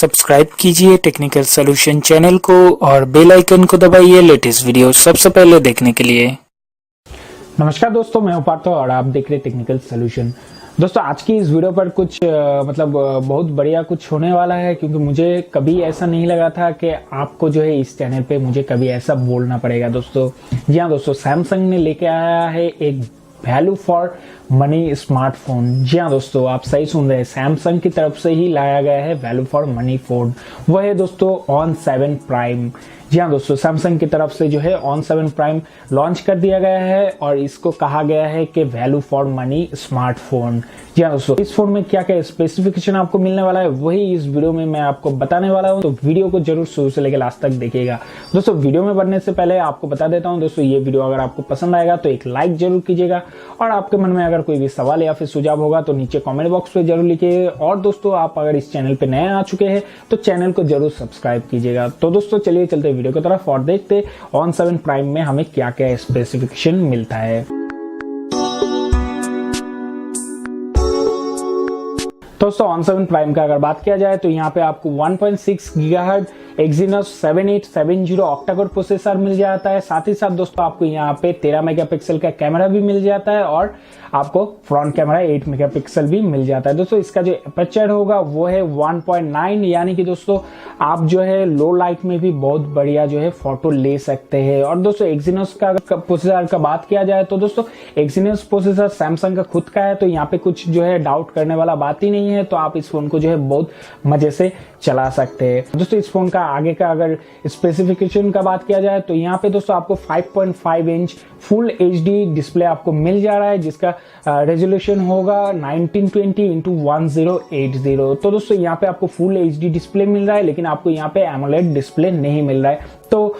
Subscribe कीजिए technical solution channel को और बेल आइकन को दबाइए लेटेस्ट वीडियो सबसे पहले देखने के लिए। नमस्कार दोस्तों, मैं उपार्थ और आप देख रहे टेक्निकल सॉल्यूशन। दोस्तों आज की इस वीडियो पर कुछ बहुत बढ़िया कुछ होने वाला है, क्योंकि मुझे कभी ऐसा नहीं लगा था कि आपको जो है इस चैनल पे मुझे कभी ऐसा बोलना पड़ेगा। दोस्तों जी हाँ दोस्तों, सैमसंग ने लेके आया है एक वैल्यू फॉर मनी स्मार्टफोन। जी हाँ दोस्तों, आप सही सुन रहे हैं, सैमसंग की तरफ से ही लाया गया है वैल्यू फॉर मनी फोन। वह है दोस्तों On7 प्राइम। जी हाँ दोस्तों, सैमसंग की तरफ से जो है On7 प्राइम लॉन्च कर दिया गया है और इसको कहा गया है कि वैल्यू फॉर मनी स्मार्टफोन। जी हाँ दोस्तों, इस फोन में क्या क्या स्पेसिफिकेशन आपको मिलने वाला है वही इस वीडियो में मैं आपको बताने वाला हूँ, तो वीडियो को जरूर शुरू से लेकर लास्ट तक देखिएगा। दोस्तों वीडियो में बढ़ने से पहले आपको बता देता हूँ दोस्तों, ये वीडियो अगर आपको पसंद आएगा तो एक लाइक जरूर कीजिएगा और आपके मन में अगर कोई भी सवाल या फिर सुझाव होगा तो नीचे कमेंट बॉक्स पे जरूर लिखिए। और दोस्तों आप अगर इस चैनल पे नए आ चुके हैं तो चैनल को जरूर सब्सक्राइब कीजिएगा। तो दोस्तों चलिए चलते वीडियो की तरफ और देखते On7 प्राइम में हमें क्या क्या स्पेसिफिकेशन मिलता है। दोस्तों On7 प्राइम का अगर बात किया जाए तो यहाँ पे आपको 1.6 गीगाहर्ट्ज एक्सिनोस 7870 ऑक्टा-कोर प्रोसेसर मिल जाता है। साथ ही साथ दोस्तों आपको यहाँ पे 13 मेगापिक्सल का कैमरा भी मिल जाता है और आपको फ्रंट कैमरा 8 मेगापिक्सल भी मिल जाता है। दोस्तों इसका जो एपर्चर होगा वो है 1.9, यानी कि दोस्तों आप जो है लो लाइट में भी बहुत बढ़िया जो है फोटो ले सकते हैं। और दोस्तों एक्सिनोस का प्रोसेसर का बात किया जाए तो दोस्तों एक्सिनोस प्रोसेसर सैमसंग का खुद का है, तो यहाँ पे कुछ जो है डाउट करने वाला बात ही नहीं है, तो आप इस फोन को जो है बहुत मजे से चला सकते हैं। दोस्तों इस फोन का आगे का अगर स्पेसिफिकेशन का बात किया जाए तो यहाँ पे दोस्तों आपको 5.5 इंच फुल एचडी डिस्प्ले आपको मिल जा रहा है, जिसका रेजोल्यूशन होगा 1920x1080। तो दोस्तों यहाँ पे आपको फुल एचडी डिस्प्ले मिल रहा है, लेकिन आपको यहाँ पे एमोलेड डिस्प्ले नहीं मिल रहा है। तो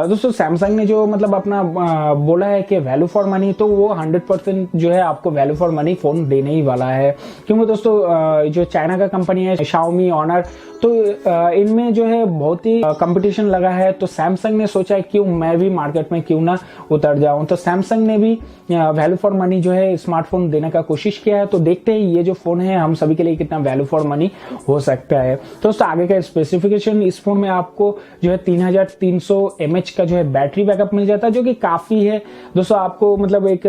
दोस्तों सैमसंग ने जो अपना बोला है कि वैल्यू फॉर मनी, तो वो 100% जो है आपको वैल्यू फॉर मनी फोन देने ही वाला है, क्योंकि दोस्तों जो चाइना का कंपनी है Xiaomi, Honor, तो इनमें जो है बहुत ही कंपटीशन लगा है। तो सैमसंग ने सोचा क्यों मैं भी मार्केट में क्यों ना उतर जाऊं, तो सैमसंग ने भी वैल्यू फॉर मनी जो है स्मार्टफोन देने का कोशिश किया है। तो देखते हैं ये जो फोन है हम सभी के लिए कितना वैल्यू फॉर मनी हो सकता है। तो दोस्तों आगे का स्पेसिफिकेशन, इस फोन में आपको जो है 3300 mAh का जो है बैटरी बैकअप मिल जाता है, जो कि काफी है। दोस्तों आपको एक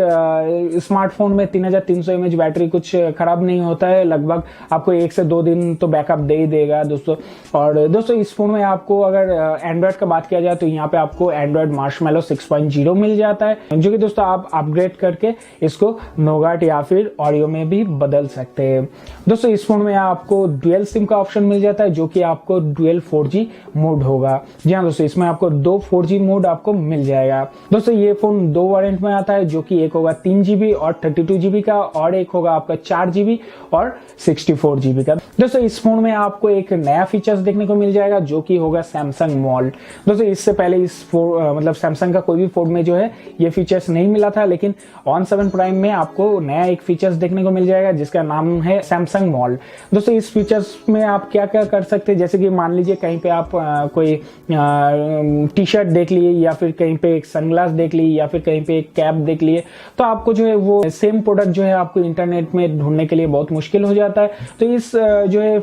स्मार्टफोन में 3300 mAh बैटरी कुछ खराब नहीं होता है, लगभग आपको 1 से 2 दिन तो बैकअप दे ही देगा दोस्तों। और दोस्तों इस फोन में आपको अगर एंड्रॉइड का बात किया जाए तो यहाँ पे आपको एंड्रॉइड मार्शमैलो 6.0 मिल जाता है, जो कि दोस्तों आप अपग्रेड करके इसको नोगाट या फिर ऑडियो में भी बदल सकते हैं। दोस्तों इस फोन में आपको डुअल सिम का ऑप्शन मिल जाता है, जो कि आपको डुअल 4G मोड होगा। जी हाँ दोस्तों, इसमें आपको 2 4G मोड आपको मिल जाएगा। दोस्तों ये फोन 2 वेरिएंट में आता है, जो कि एक होगा 3GB और 32GB का, और एक होगा आपका 4GB और 64GB का। दोस्तों इस फोन में आपको एक नया फीचर्स देखने को मिल जाएगा, जो कि होगा सैमसंग मॉल। दोस्तों इससे पहले इस सैमसंग का कोई भी फोन में जो है ये फीचर्स नहीं मिला था, लेकिन On7 प्राइम में आपको नया एक फीचर्स देखने को मिल जाएगा, जिसका नाम है सैमसंग मॉल। दोस्तों इस फीचर्स में आप क्या क्या कर सकते हैं, जैसे कि मान लीजिए कहीं पे आप कोई टी शर्ट देख लिए, या फिर कहीं पे एक सनग्लास देख ली, या फिर कहीं पे एक कैप देख लिए, तो आपको जो है वो सेम प्रोडक्ट जो है आपको इंटरनेट में ढूंढने के लिए बहुत मुश्किल हो जाता है। तो इस जो है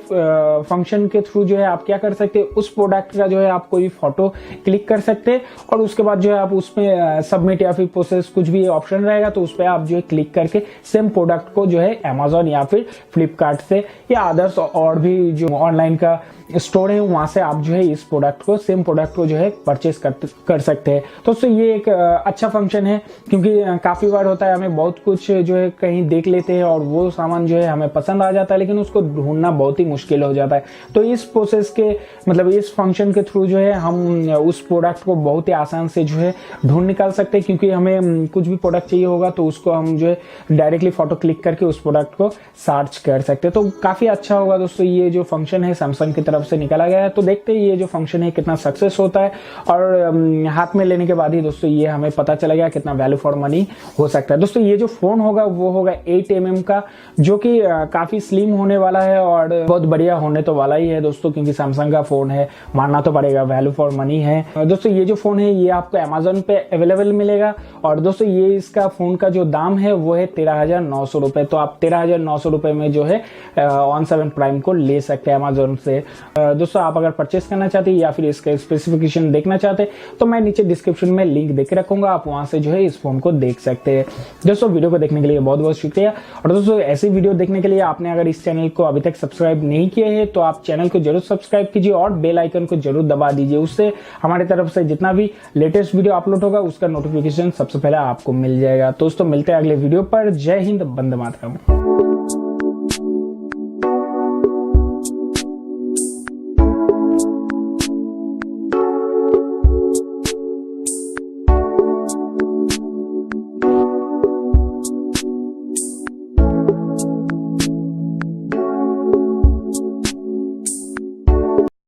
फंक्शन के थ्रू जो है आप क्या कर सकते हैं, उस प्रोडक्ट का जो है आप कोई फोटो क्लिक कर सकते हैं और उसके बाद जो है आप उसमें सबमिट या फिर प्रोसेस कुछ भी ऑप्शन रहेगा, तो उस पर आप जो है क्लिक करके सेम प्रोडक्ट को जो है अमेजोन या फिर फ्लिपकार्ट से या अदर्स और भी जो ऑनलाइन का स्टोर है वहां से आप जो है इस प्रोडक्ट को, सेम प्रोडक्ट को जो है परचेस कर सकते हैं। तो उससे ये एक अच्छा फंक्शन है, क्योंकि काफी बार होता है हमें बहुत कुछ जो है कहीं देख लेते हैं और वो सामान जो है हमें पसंद आ जाता है, लेकिन उसको ढूंढना बहुत ही मुश्किल हो जाता है। तो इस प्रोसेस के इस फंक्शन के थ्रू जो है हम उस प्रोडक्ट को बहुत ही आसान से जो है ढूंढ निकाल सकते हैं, क्योंकि हमें कुछ भी प्रोडक्ट चाहिए होगा तो उसको हम जो है डायरेक्टली फोटो क्लिक करके उस प्रोडक्ट को सर्च कर सकते हैं। तो काफी अच्छा होगा दोस्तों ये जो फंक्शन है सैमसंग की तरफ से निकाला गया है। तो देखते हैं ये जो फंक्शन है कितना सक्सेस होता है, और हाथ में लेने के बाद ही दोस्तों ये हमें पता चलेगा कितना वैल्यू फॉर मनी हो सकता है। दोस्तों ये जो फोन होगा वो होगा 8mm का, जो कि काफी स्लिम होने वाला है और बहुत बढ़िया होने तो वाला ही है दोस्तों, क्योंकि सैमसंग का फोन है मानना तो पड़ेगा, वैल्यू फॉर मनी है। दोस्तों ये जो फोन है ये आपको अमेजोन पे अवेलेबल मिलेगा और दोस्तों ये इसका फोन का जो दाम है वो है 13,900 रुपए। तो आप 13,900 रुपए में जो है On7 प्राइम को ले सकते हैं अमेजोन से। दोस्तों आप अगर परचेस करना चाहते हैं या फिर इसका स्पेसिफिकेशन देखना चाहते हैं तो मैं नीचे डिस्क्रिप्शन में लिंक देके रखूंगा, आप वहां से जो है इस फोन को देख सकते हैं। दोस्तों वीडियो को देखने के लिए बहुत बहुत शुक्रिया। और दोस्तों ऐसी वीडियो देखने के लिए आपने अगर इस चैनल को अभी तक सब्सक्राइब नहीं किए हैं तो आप चैनल को जरूर सब्सक्राइब कीजिए और बेल आइकन को जरूर दबा दीजिए। उससे हमारी तरफ से जितना भी लेटेस्ट वीडियो अपलोड होगा उसका नोटिफिकेशन सबसे पहले आपको मिल जाएगा। दोस्तों मिलते हैं अगले वीडियो पर। जय हिंद, वंदे मातरम।